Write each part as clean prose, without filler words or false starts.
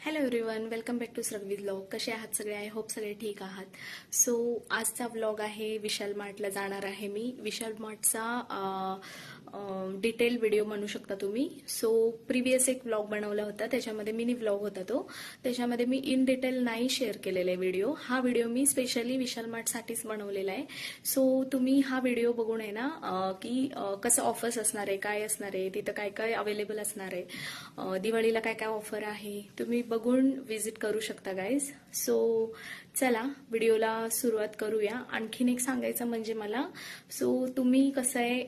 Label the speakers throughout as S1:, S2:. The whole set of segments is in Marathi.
S1: Hello everyone, welcome back to Shravvi vlog. कसे आहात सगळे? आय होप सगळे ठीक आहात. सो आजचा व्लॉग आहे विशाल मार्टला जाणार आहे मी. विशाल मार्टचा डिटेल व्हिडिओ म्हणू शकता तुम्ही. सो प्रिव्हियस एक व्लॉग बनवला होता, त्याच्यामध्ये मिनी व्लॉग होता तो. त्याच्यामध्ये मी इन डिटेल नाही शेअर केलेला आहे व्हिडिओ. हा व्हिडिओ मी स्पेशली विशाल मार्टसाठीच बनवलेला आहे. सो तुम्ही हा व्हिडिओ बघून आहे ना की कसं ऑफर्स असणार आहे, काय असणार आहे, तिथं काय काय अवेलेबल असणार आहे, दिवाळीला काय काय ऑफर आहे, तुम्ही बघून विजिट करू शकता गाईज. सो चला व्हिडिओला सुरुवात करूया. आणखीन एक सांगायचं म्हणजे मला, सो तुम्ही कसं आहे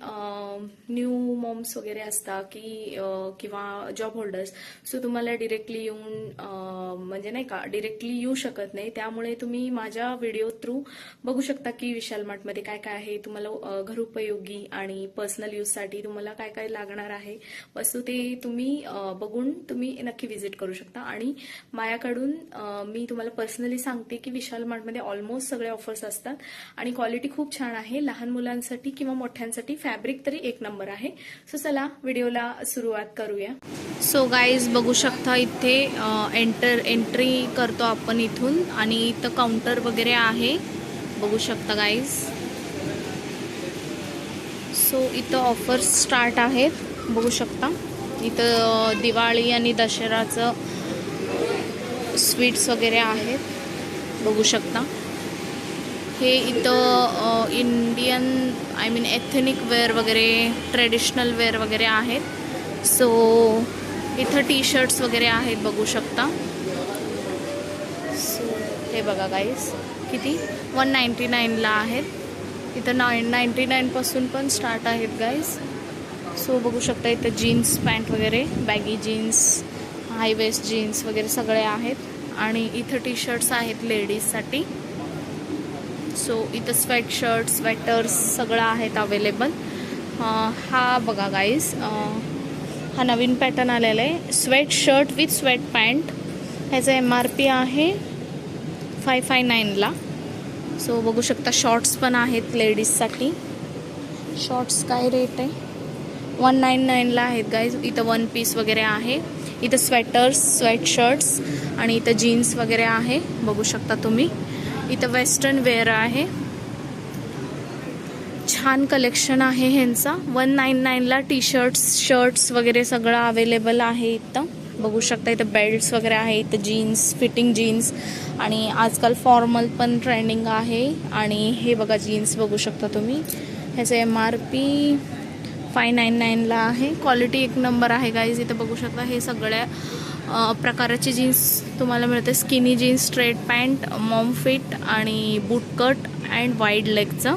S1: न्यू मॉम्स वगैरे असता की किंवा जॉब होल्डर्स, सो तुम्हाला डिरेक्टली येऊन म्हणजे नाही का डिरेक्टली येऊ शकत नाही. त्यामुळे तुम्ही माझ्या व्हिडिओ थ्रू बघू शकता की विशाल मार्टमध्ये काय काय आहे, तुम्हाला घरोपयोगी आणि पर्सनल यूजसाठी तुम्हाला काय काय लागणार आहे वस्तू, ते तुम्ही बघून तुम्ही नक्की विजिट करू शकता. आणि माझ्याकडून मी तुम्हाला पर्सनली सांगते की विशाल मार्टमध्ये ऑलमोस्ट सगळे ऑफर्स असतात आणि क्वालिटी खूप छान आहे. लहान मुलांसाठी किंवा मोठ्यांसाठी फॅब्रिक तरी एक नंबर आहे. सो चला व्हिडिओला सुरुवात करूया. सो गाईज बघू शकता इथे एंट्री करतो आपण इथून आणि इथं काउंटर वगैरे आहे, बघू शकता गाईज. सो इथं ऑफर्स स्टार्ट आहेत, बघू शकता. इथं दिवाळी आणि दसऱ्याचं स्वीट्स वगैरे आहेत, बघू शकता. हे इथं Indian I mean ethnic wear वगैरे, ट्रेडिशनल वेअर वगैरे आहेत. सो इथं टी शर्ट्स वगैरे आहेत, बघू शकता. सो हे बघा गाईज, किती 199ला आहेत. इथं 999 पासून पण स्टार्ट आहेत गाईज. सो बघू शकता इथं जीन्स पॅन्ट वगैरे, बॅगी जीन्स, हाय वेस्ट जीन्स वगैरे सगळे आहेत. आणि इथं टी शर्ट्स आहेत लेडीजसाठी. सो इथं स्वेट शर्ट, स्वेटर्स सगळं आहेत अवेलेबल. हा बघा गाईज, हा नवीन पॅटर्न आलेला आहे, sweat shirt with sweat pant. ह्याचं MRP आहे 559ला. सो बघू शकता शॉर्ट्स पण आहेत लेडीजसाठी. शॉर्ट्स काय रेट आहे? 199ला आहेत गाईज. इथं वन पीस वगैरे आहे, इथं स्वेटर्स, स्वेट शर्ट्स आणि इथं जीन्स वगैरे आहे, बघू शकता तुम्ही. इथं वेस्टर्न वेअर आहे, छान कलेक्शन आहे ह्यांचा. 199ला टी शर्ट्स वगैरे सगळं अवेलेबल आहे इथं, बघू शकता. इथं बेल्ट्स वगैरे आहे, इथं जीन्स, फिटिंग जीन्स आणि आजकाल फॉर्मल पण ट्रेंडिंग आहे. आणि हे बघा जीन्स, बघू शकता तुम्ही. ह्याचं MRP 599ला आहे. क्वालिटी एक नंबर आहे गाईज. इथं बघू शकता हे सगळ्या प्रकाराची जीन्स तुम्हाला मिळते. Skinny jeans, straight pant, mom fit आणि बूट कट अँड वाईड लेगचं.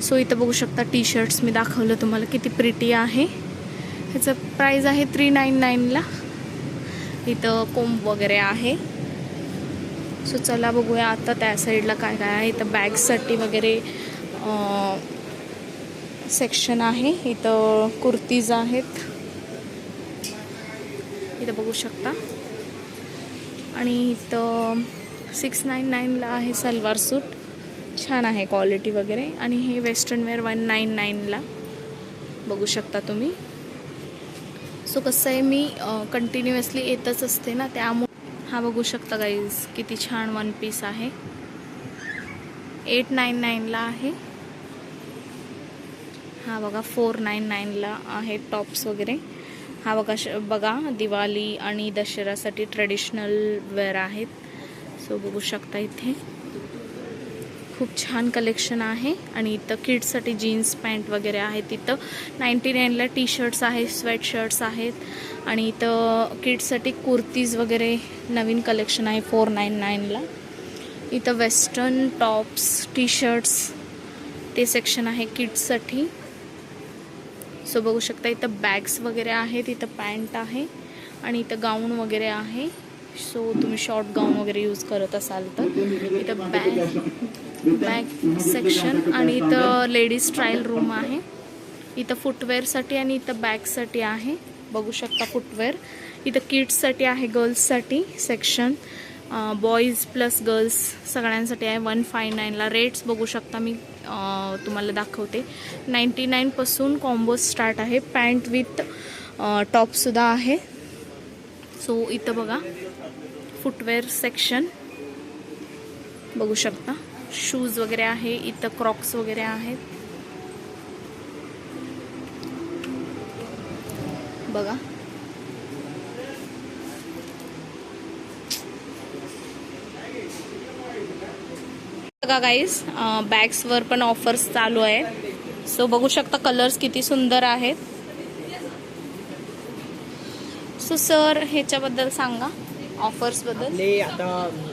S1: सो इथं बघू शकता टी शर्ट्स मी दाखवलं तुम्हाला, किती प्रिटी आहे. ह्याचं प्राईस आहे 399ला. इथं कोंब वगैरे आहे. सो चला बघूया आता त्या साईडला काय काय आहे. इथं बॅगसाठी वगैरे सेक्शन आहे. इथं कुर्तीज आहेत, इथं बघू शकता. आणि इथं 699ला आहे सलवार सूट, छान आहे क्वालिटी वगैरे. आणि हे वेस्टर्न वेअर 199ला, बघू शकता तुम्ही. सो कसं आहे मी कंटिन्युअसली येतच असते ना, त्यामुळे हा बघू शकता गाईज, किती छान वन पीस आहे. 899ला आहे. हा बघा 499ला आहे टॉप्स वगैरे. हा बघा दिवाळी आणि दसऱ्यासाठी ट्रेडिशनल वेअर आहेत. सो बघू शकता इथे खूप छान कलेक्शन आहे. आणि इथं किड्ससाठी जीन्स पॅन्ट वगैरे आहेत. इथं 99ला टी शर्ट्स आहेत, स्वेट शर्ट्स आहेत. आणि इथं किड्ससाठी कुर्तीज वगैरे नवीन कलेक्शन आहे 499ला. इथं वेस्टर्न टॉप्स, टी शर्ट्स ते सेक्शन आहे किड्ससाठी. सो बघू शकता इथं बॅग्स वगैरे आहेत, इथं पॅन्ट आहे आणि इथं गाऊन वगैरे आहे. सो तुम्ही शॉर्ट गाऊन वगैरे यूज करत असाल तर इथं बॅग सेक्शन. आणि इथं लेडीज ट्रायल रूम आहे. इथं फुटवेअरसाठी आणि इथं बॅगसाठी आहे, बघू शकता फुटवेअर. इथं किड्ससाठी आहे, गर्ल्ससाठी सेक्शन, बॉईज प्लस गर्ल्स सगळ्यांसाठी आहे. 159ला रेट्स बघू शकता, मी तुम्हाला दाखवते. 99 पासून कॉम्बो स्टार्ट आहे. पॅन्ट विथ टॉपसुद्धा आहे. सो इथं बघा फुटवेअर सेक्शन बघू शकता, शूज वगैरे आहे, इथं क्रॉक्स वगैरे आहेत बघा. बघा गाईज, बॅग्सवर पण ऑफर्स चालू आहेत. सो बघू शकता कलर्स किती सुंदर आहेत. सो सर ह्याच्याबद्दल सांगा, ऑफर्स बद्दल.
S2: आता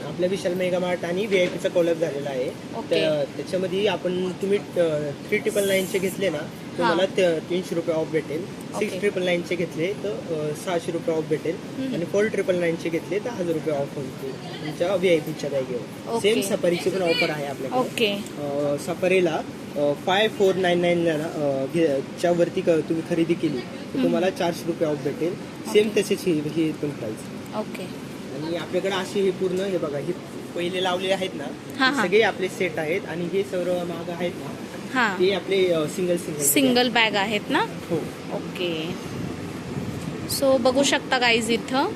S2: आपल्या विशाल मेगा मार्ट आणि VIP चा कोलॅब झालेला आहे. त्याच्यामध्ये तुम्ही 3999 चे घेतले ना, तुम्हाला 300 रुपये ऑफ भेटेल. 6999 चे घेतले तर 600 रुपये ऑफ भेटेल. आणि 4999 चे घेतले तर 1000 रुपये ऑफ होईल तुमच्या VIP च्या बॅगेवर. सेम सफारीची पण ऑफर आहे आपल्याकडे. सफारीला 5499 च्या वरती तुम्ही खरेदी केली तर तुम्हाला 400 रुपये ऑफ भेटेल. सेम तसेच ही पण प्राइस.
S1: ओके.
S2: आणि आपल्याकडे असे हे पूर्ण हे बघा, हे पहिले लावले आहेत ना, सगळे आपले सेट आहेत. आणि हे सर्व माग आहेत ना, ते आपले सिंगल
S1: बॅग आहेत ना.
S2: हो.
S1: ओके. सो बघू शकता गाईज, इथं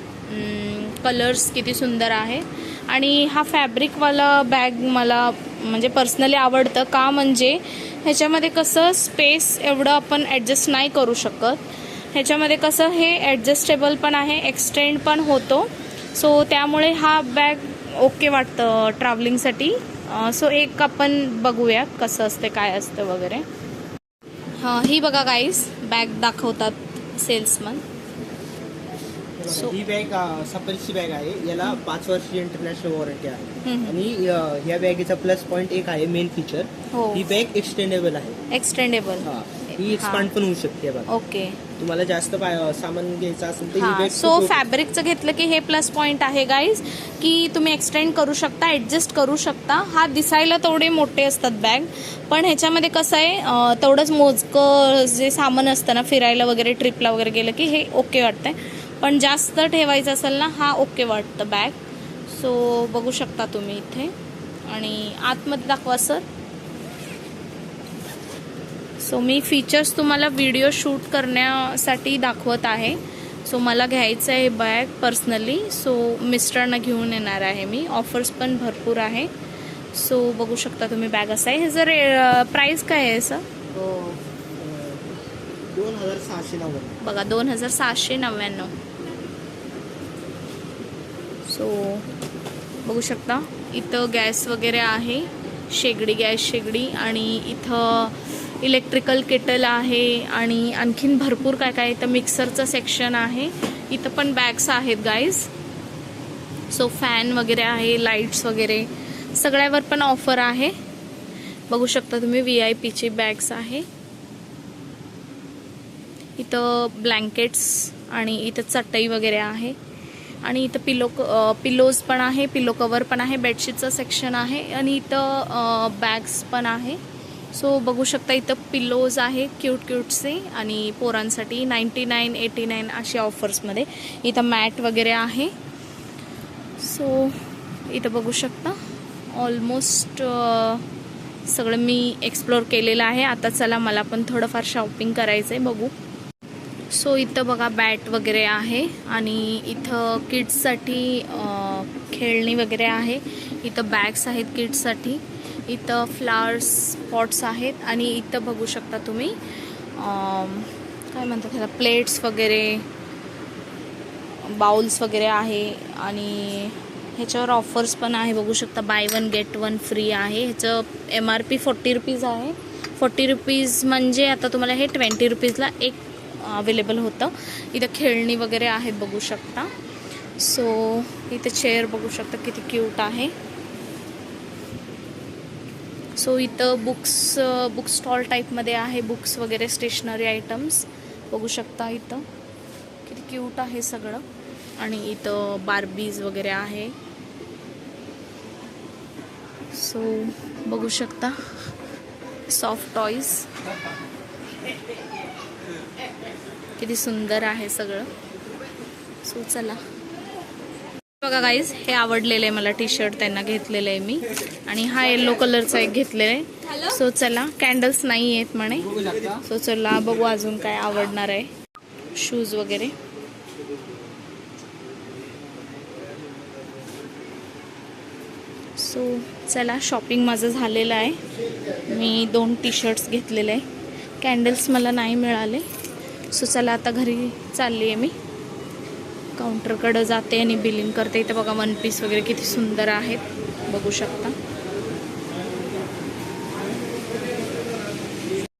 S1: कलर्स किती सुंदर आहे. आणि हा फॅब्रिकवाला बॅग मला म्हणजे पर्सनली आवडतं का, म्हणजे ह्याच्यामध्ये कसं स्पेस एवढं आपण ॲडजस्ट नाही करू शकत. ह्याच्यामध्ये कसं हे ॲडजस्टेबल पण आहे, एक्सटेंड पण होतो. सो त्यामुळे हा बॅग ओके वाटतं ट्रॅव्हलिंगसाठी. सो एक आपण बघूया कसं असते, काय असतं वगैरे. ही बघा गाईज, बॅग दाखवतात सेल्समन.
S2: ही बॅग सफारीची बॅग आहे. याला 5 वर्षाची इंटरनॅशनल वॉरंटी आहे. आणि या बॅगेचा प्लस पॉइंट एक आहे, मेन फीचर, ही बॅग एक्सटेंडेबल आहे.
S1: एक्सटेंडेबल,
S2: ही एक्सपांड पण होऊ शकते.
S1: ओके.
S2: तुम्हाला जास्त सामान घ्यायचं असेल तर ही बॅग.
S1: सो फॅब्रिकचं घेतलं की हे प्लस पॉइंट आहे गाईज, की तुम्ही एक्सटेंड करू शकता, ऍडजस्ट करू शकता. हा दिसायला थोडे मोठे असतात बॅग, पण ह्याच्यामध्ये कसं आहे, तेवढंच मोजकं जे सामान असतं ना, फिरायला वगैरे ट्रिपला वगैरे गेलं की हे ओके वाटतंय. पण जास्त ठेवायचं असेल ना, हा ओके वाटतं बॅग. सो बघू शकता तुम्ही इथे. आणि आतमध्ये दाखवा सर. सो मी फीचर्स तुम्हाला व्हिडिओ शूट करण्यासाठी दाखवत आहे. सो मला घ्यायचं आहे बॅग पर्सनली. सो मिस्टरना घेऊन येणार आहे मी. ऑफर्स पण भरपूर आहे. सो बघू शकता तुम्ही बॅग असं आहे. जर प्राइस काय आहे सर?
S2: 2690
S1: बघा, 2699. सो बघू शकता इथं गॅस वगैरे आहे, गॅस शेगडी. आणि इथं इलेक्ट्रिकल केटल आहे. आणि आणखीन भरपूर काय काय. इथं मिक्सरचं सेक्शन आहे. इथं पण बॅग्स आहेत गाईज. सो फॅन वगैरे आहे, लाईट्स वगैरे सगळ्यावर पण ऑफर आहे. बघू शकता तुम्ही, VIP ची बॅग्स आहे. इथं ब्लँकेट्स आणि इथं चटई वगैरे आहे. आणि इथं पिलोज पण आहे, पिलो कवर पण आहे, बेडशीटचं सेक्शन आहे. आणि इथं बॅग्स पण आहे. सो बघू शकता इथं पिलोज आहे क्यूटचे. आणि पोरांसाठी 99, 89 अशा ऑफर्समध्ये. इथं मॅट वगैरे आहे. सो इथं बघू शकता ऑलमोस्ट सगळं मी एक्सप्लोर केलेलं आहे. आता चला मला पण थोडंफार शॉपिंग करायचं आहे, बघू. सो इथं बघा बॅट वगैरे आहे. आणि इथं किड्ससाठी खेळणी वगैरे आहे. इथं बॅग्स आहेत किड्ससाठी. इथं फ्लावर्स पॉट्स आहेत. आणि इथं बघू शकता तुम्ही काय म्हणतात त्याला, प्लेट्स वगैरे, बाउल्स वगैरे आहे. आणि ह्याच्यावर ऑफर्स पण आहे, बघू शकता. बाय 1 गेट 1 फ्री आहे. ह्याचं MRP 40 रुपीज आहे. 40 रुपीज म्हणजे आता तुम्हाला हे 20 रुपीजला एक अवेलेबल होतं. इथं खेळणी वगैरे आहेत, बघू शकता. सो इथं चेअर बघू शकता किती क्यूट आहे. सो इथं बुक स्टॉल टाईपमध्ये आहे. बुक्स वगैरे, स्टेशनरी आयटम्स बघू शकता. इथं किती क्यूट आहे सगळं. आणि इथं बार्बीज वगैरे आहे. सो बघू शकता सॉफ्ट टॉयज, किती सुंदर आहे सगळं. सो चला बघा गाईज, हे आवडलेलं आहे मला टी शर्ट, त्यांना घेतलेलं आहे मी. आणि हा येलो कलरचा एक घेतलेला आहे. सो चला, कॅन्डल्स नाही आहेत म्हणे. सो चला बघू अजून काय आवडणार आहे. शूज वगैरे सो चला, शॉपिंग माझं झालेलं आहे. मी 2 टी शर्ट्स घेतलेले आहे. कॅन्डल्स मला नाही मिळाले. सो चला आता घरी चालली आहे मी. काउंटरकडं जाते आणि बिलिंग करते. इथं बघा वन पीस वगैरे किती सुंदर आहेत, बघू शकता.